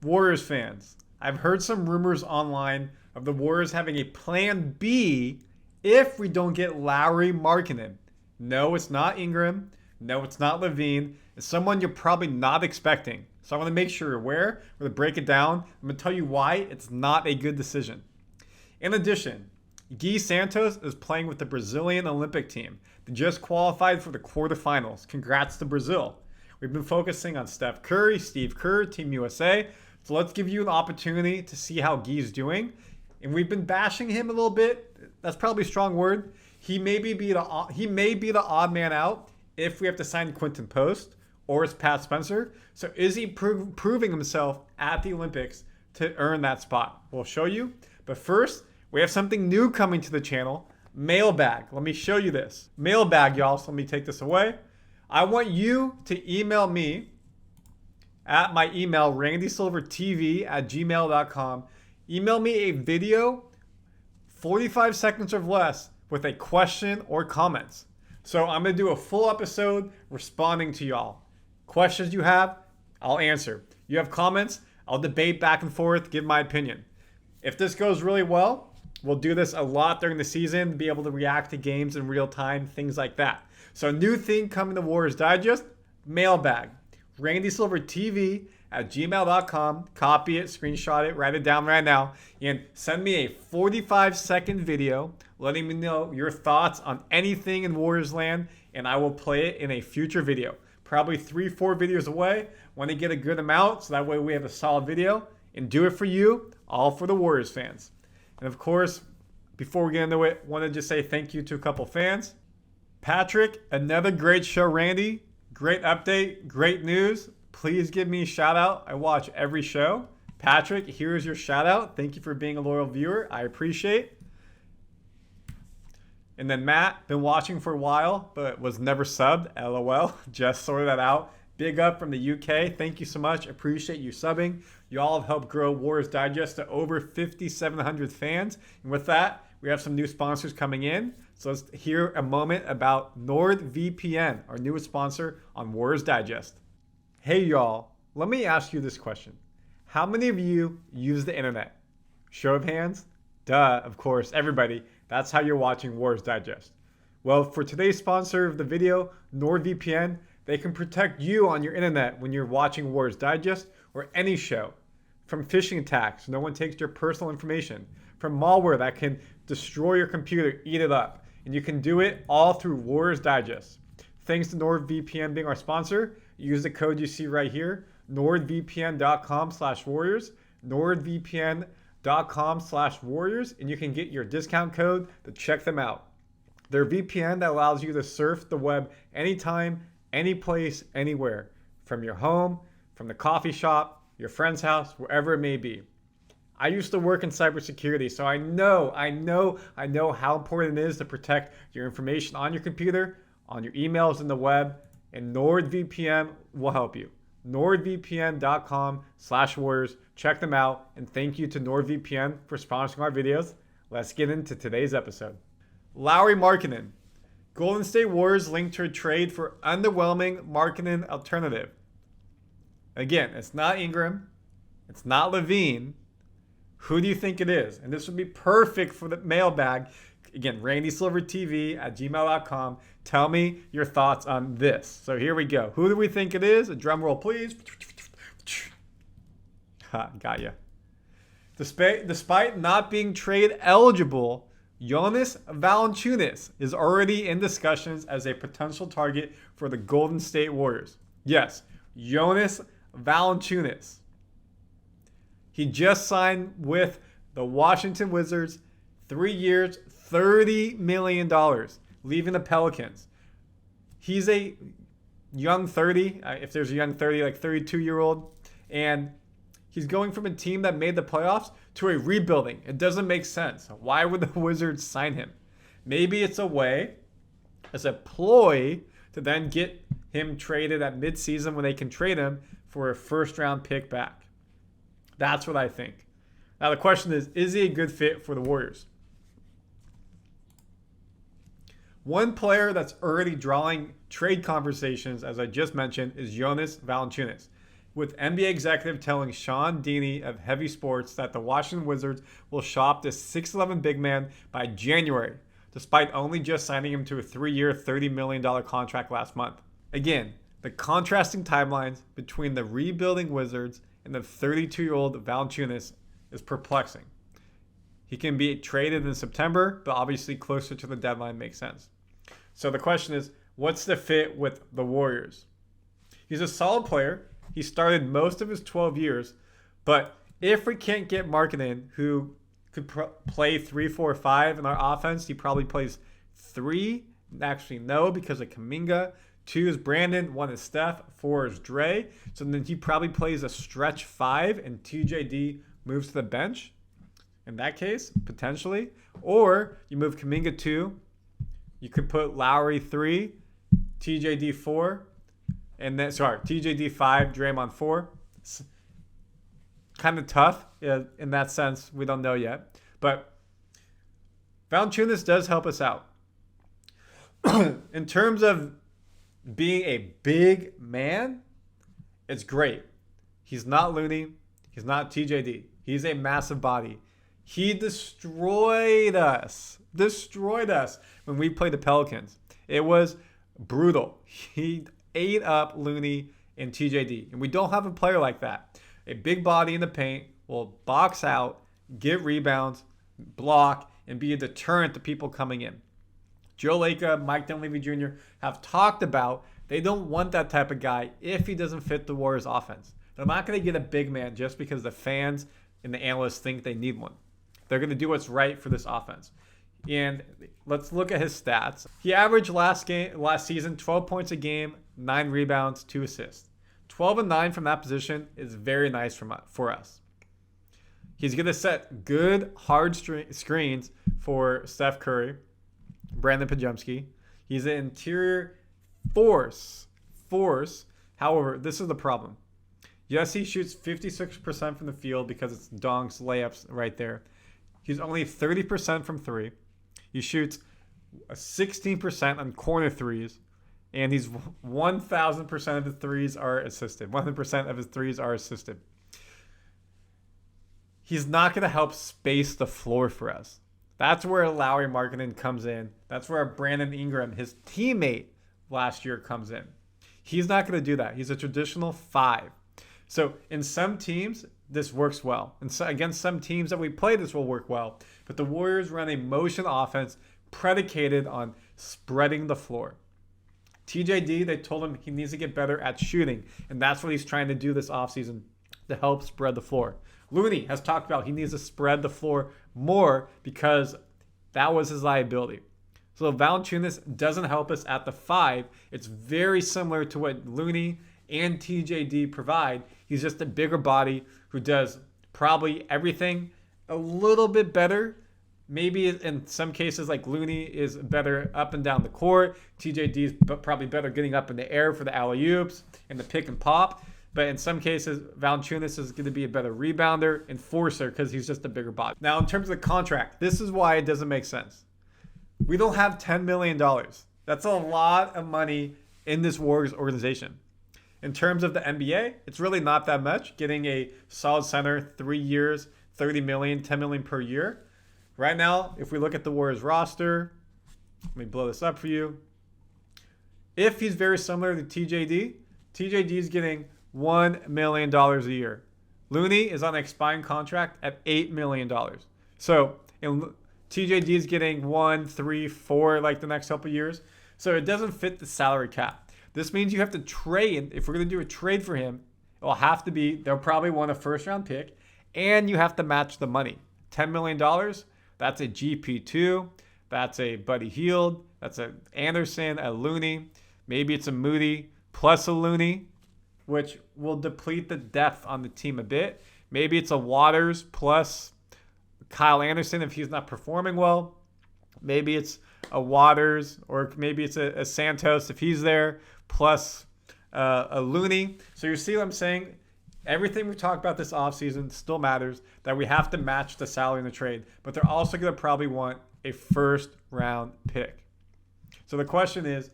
Warriors fans, I've heard some rumors online of the Warriors having a plan B if we don't get Lauri Markkanen. No, it's not Ingram. No, it's not Levine. It's someone you're probably not expecting. So I want to make sure you're aware. We're going to break it down. I'm going to tell you why it's not a good decision. In addition, Gui Santos is playing with the Brazilian Olympic team. They just qualified for the quarterfinals. Congrats to Brazil. We've been focusing on Steph Curry, Steve Kerr, Team USA. So let's give you an opportunity to see how Gui's doing. And we've been bashing him a little bit. That's probably a strong word. He may be the odd man out if we have to sign Quinten Post or it's Pat Spencer. So is he proving himself at the Olympics to earn that spot? We'll show you. But first, we have something new coming to the channel. Mailbag. Let me show you this. Mailbag, y'all. So let me take this away. I want you to email me at my email, randysilvertv@gmail.com. Email me a video, 45 seconds or less, with a question or comments. So I'm going to do a full episode responding to y'all. Questions you have, I'll answer. You have comments, I'll debate back and forth, give my opinion. If this goes really well, we'll do this a lot during the season, be able to react to games in real time, things like that. So a new thing coming to Warriors Digest, mailbag. randysilvertv@gmail.com. Copy it, screenshot it, write it down right now, and send me a 45-second video letting me know your thoughts on anything in Warriors land, and I will play it in a future video. Probably 3-4 videos away. Want to get a good amount so that way we have a solid video and do it for you, all for the Warriors fans. And of course, before we get into it, want to just say thank you to a couple fans. Patrick, another great show, Randy. Great update, great news. Please give me a shout out. I watch every show. Patrick, here's your shout out. Thank you for being a loyal viewer. I appreciate. And then Matt, been watching for a while, but was never subbed. LOL. Just sorted that out. Big up from the UK. Thank you so much. Appreciate you subbing. You all have helped grow Warriors Digest to over 5,700 fans. And with that, we have some new sponsors coming in. So let's hear a moment about NordVPN, our newest sponsor on Warriors Digest. Hey y'all, let me ask you this question. How many of you use the internet? Show of hands? Duh, of course, everybody. That's how you're watching Warriors Digest. Well, for today's sponsor of the video, NordVPN, they can protect you on your internet when you're watching Warriors Digest or any show. From phishing attacks, no one takes your personal information. From malware that can destroy your computer, eat it up. And you can do it all through Warriors Digest. Thanks to NordVPN being our sponsor, use the code you see right here, nordvpn.com/warriors, nordvpn.com/warriors, and you can get your discount code to check them out. They're a VPN that allows you to surf the web anytime, any place, anywhere, from your home, from the coffee shop, your friend's house, wherever it may be. I used to work in cybersecurity, so I know how important it is to protect your information on your computer, on your emails, and the web, and NordVPN will help you. NordVPN.com/warriors. Check them out, and thank you to NordVPN for sponsoring our videos. Let's get into today's episode. Lauri Markkanen. Golden State Warriors linked to a trade for underwhelming Markkanen alternative. Again, it's not Ingram. It's not Levine. Who do you think it is? And this would be perfect for the mailbag. Again, randysilvertv@gmail.com. Tell me your thoughts on this. So here we go. Who do we think it is? A drum roll, please. Got ya. Despite not being trade eligible, Jonas Valanciunas is already in discussions as a potential target for the Golden State Warriors. Yes, Jonas Valanciunas. He just signed with the Washington Wizards, 3 years, $30 million, leaving the Pelicans. He's a young 30, if there's a young 30, like 32-year-old, and he's going from a team that made the playoffs to a rebuilding. It doesn't make sense. Why would the Wizards sign him? Maybe it's a way, as a ploy, to then get him traded at midseason when they can trade him for a first-round pick back. That's what I think. Now the question is he a good fit for the Warriors? One player that's already drawing trade conversations, as I just mentioned, is Jonas Valanciunas. with NBA executive telling Sean Deany of Heavy Sports that the Washington Wizards will shop this 6'11 big man by January, despite only just signing him to a 3-year, $30 million contract last month. Again, the contrasting timelines between the rebuilding Wizards and the 32-year-old Valanciunas is perplexing. He can be traded in September, but obviously closer to the deadline makes sense. So the question is, what's the fit with the Warriors? He's a solid player. He started most of his 12 years, but if we can't get Markkanen, who could play 3, 4, 5 in our offense, he probably plays 3. Actually, no, because of Kuminga. 2 is Brandon, 1 is Steph, 4 is Dre. So then he probably plays a stretch 5 and TJD moves to the bench. In that case, potentially. Or you move Kuminga 2. You could put Lauri 3, TJD 4, and then, TJD 5, Draymond 4. It's kind of tough in that sense. We don't know yet. But Valanciunas does help us out. In terms of being a big man, it's great. He's not Looney. He's not TJD. He's a massive body. He destroyed us when we played the Pelicans. It was brutal. He ate up Looney and TJD. And we don't have a player like that. A big body in the paint will box out, get rebounds, block, and be a deterrent to people coming in. Joe Lacob, Mike Dunleavy Jr. have talked about they don't want that type of guy if he doesn't fit the Warriors offense. They're not going to get a big man just because the fans and the analysts think they need one. They're going to do what's right for this offense. And let's look at his stats. He averaged last season 12 points a game, 9 rebounds, 2 assists. 12 and 9 from that position is very nice for us. He's going to set good hard screens for Steph Curry, Brandon Pajemski. He's an interior force. However, this is the problem. Yes, he shoots 56% from the field because it's donks, layups right there. He's only 30% from 3. He shoots 16% on corner threes. And he's 1,000% of his threes are assisted. 100% of his threes are assisted. He's not going to help space the floor for us. That's where Lauri Markkanen comes in. That's where Brandon Ingram, his teammate last year, comes in. He's not going to do that. He's a traditional 5. So in some teams, this works well. And so against some teams that we play, this will work well. But the Warriors run a motion offense predicated on spreading the floor. TJD, they told him he needs to get better at shooting. And that's what he's trying to do this offseason to help spread the floor. Looney has talked about he needs to spread the floor more because that was his liability. So Valanciunas doesn't help us at the 5. It's very similar to what Looney and TJD provide. He's just a bigger body who does probably everything a little bit better. Maybe in some cases, like Looney is better up and down the court. TJD is probably better getting up in the air for the alley-oops and the pick and pop. But in some cases, Valanciunas is going to be a better rebounder, enforcer, because he's just a bigger body. Now, in terms of the contract, this is why it doesn't make sense. We don't have $10 million. That's a lot of money in this Warriors organization. In terms of the NBA, it's really not that much. Getting a solid center, 3 years, $30 million, $10 million per year. Right now, if we look at the Warriors roster, let me blow this up for you. If he's very similar to TJD, TJD is getting $1 million a year. Looney is on an expiring contract at $8 million. So TJD is getting 1, 3, 4 like the next couple of years. So it doesn't fit the salary cap. This means you have to trade. If we're going to do a trade for him, it will have to be, they'll probably want a first round pick, and you have to match the money. $10 million, that's a GP2, that's a Buddy Hield, that's a Anderson, a Looney, maybe it's a Moody plus a Looney, which will deplete the depth on the team a bit. Maybe it's a Waters plus Kyle Anderson if he's not performing well. Maybe it's a Waters, or maybe it's a Santos if he's there, plus a Looney. So you see what I'm saying? Everything we talked about this offseason still matters, that we have to match the salary in the trade. But they're also going to probably want a first-round pick. So the question is,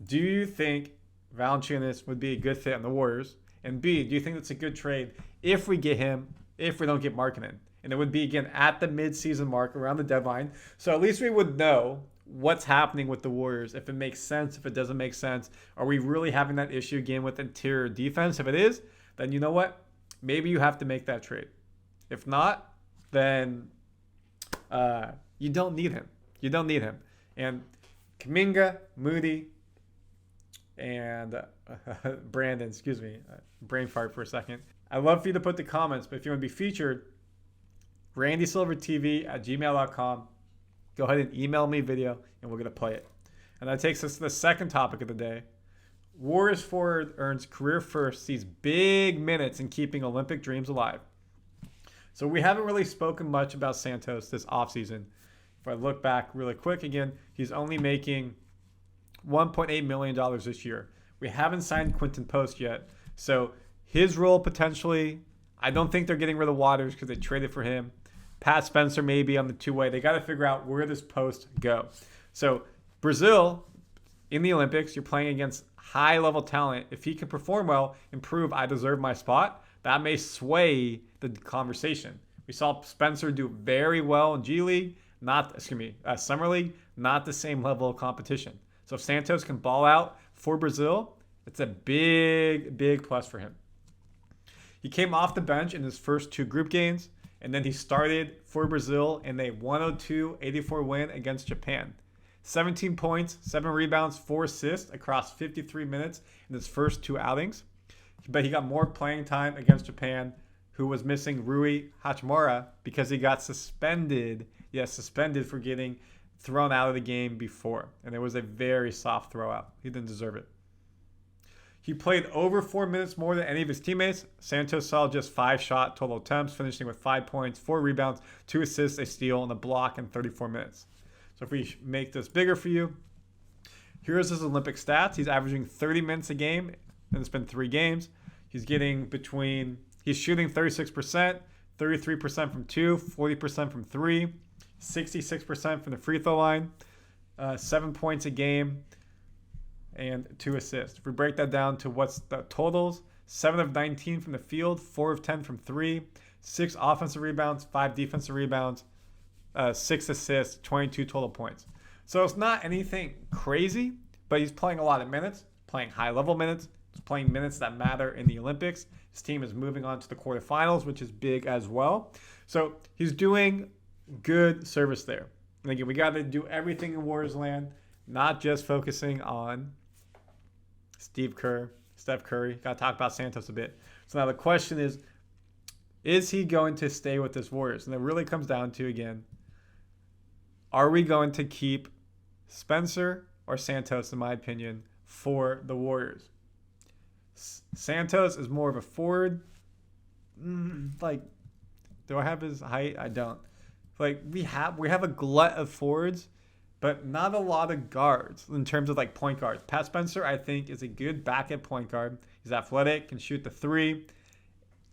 do you think Valanciunas would be a good fit on the Warriors? And B, do you think that's a good trade if we get him, if we don't get Markkanen? And it would be, again, at the midseason mark around the deadline. So at least we would know what's happening with the Warriors, if it makes sense, if it doesn't make sense. Are we really having that issue again with interior defense? If it is, then you know what? Maybe you have to make that trade. If not, then you don't need him. You don't need him. And Kuminga, Moody, and Brandon, excuse me, brain fart for a second. I'd love for you to put the comments, but if you want to be featured, randysilvertv@gmail.com. Go ahead and email me video, and we're going to play it. And that takes us to the second topic of the day. Warriors forward earns career first, sees big minutes in keeping Olympic dreams alive. So we haven't really spoken much about Santos this offseason. If I look back really quick again, he's only making $1.8 million this year. We haven't signed Quinten Post yet. So his role potentially, I don't think they're getting rid of Waters because they traded for him. Pat Spencer maybe on the two-way. They got to figure out where this Post go. So Brazil, in the Olympics, you're playing against high-level talent. If he can perform well and prove I deserve my spot, that may sway the conversation. We saw Spencer do very well in Summer League, not the same level of competition. So if Santos can ball out for Brazil, it's a big, big plus for him. He came off the bench in his first two group games, and then he started for Brazil in a 102-84 win against Japan. 17 points, 7 rebounds, 4 assists across 53 minutes in his first two outings. But he got more playing time against Japan, who was missing Rui Hachimura because he got suspended. Yes, suspended for getting thrown out of the game before. And it was a very soft throwout. He didn't deserve it. He played over 4 minutes more than any of his teammates. Santos saw just 5 shot total attempts, finishing with 5 points, 4 rebounds, 2 assists, a steal, and a block in 34 minutes. So if we make this bigger for you, here's his Olympic stats. He's averaging 30 minutes a game, and it's been 3 games. He's shooting 36%, 33% from 2, 40% from 3, 66% from the free throw line, 7 points a game, and 2 assists. If we break that down to what's the totals, 7 of 19 from the field, 4 of 10 from 3, 6 offensive rebounds, 5 defensive rebounds, 6 assists, 22 total points. So it's not anything crazy, but he's playing a lot of minutes, playing high-level minutes. He's playing minutes that matter in the Olympics. His team is moving on to the quarterfinals, which is big as well. So he's doing good service there. And again, we got to do everything in Warriors land, not just focusing on Steph Curry. Got to talk about Santos a bit. So now the question is he going to stay with this Warriors? And it really comes down to, again, are we going to keep Spencer or Santos, in my opinion, for the Warriors? Santos is more of a forward. Do I have his height? I don't. We have a glut of forwards, but not a lot of guards in terms of point guards. Pat Spencer, I think, is a good backup point guard. He's athletic, can shoot the 3.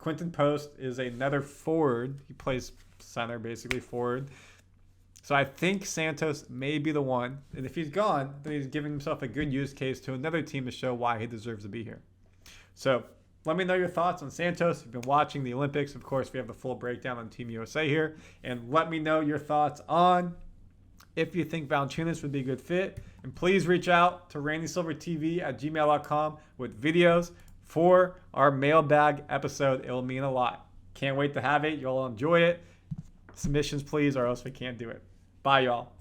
Quinten Post is another forward. He plays center, basically forward. So I think Santos may be the one. And if he's gone, then he's giving himself a good use case to another team to show why he deserves to be here. So let me know your thoughts on Santos. If you've been watching the Olympics, of course, we have the full breakdown on Team USA here. And let me know your thoughts on if you think Valanciunas would be a good fit. And please reach out to randysilvertv@gmail.com with videos for our mailbag episode. It will mean a lot. Can't wait to have it. You'll enjoy it. Submissions, please, or else we can't do it. Bye, y'all.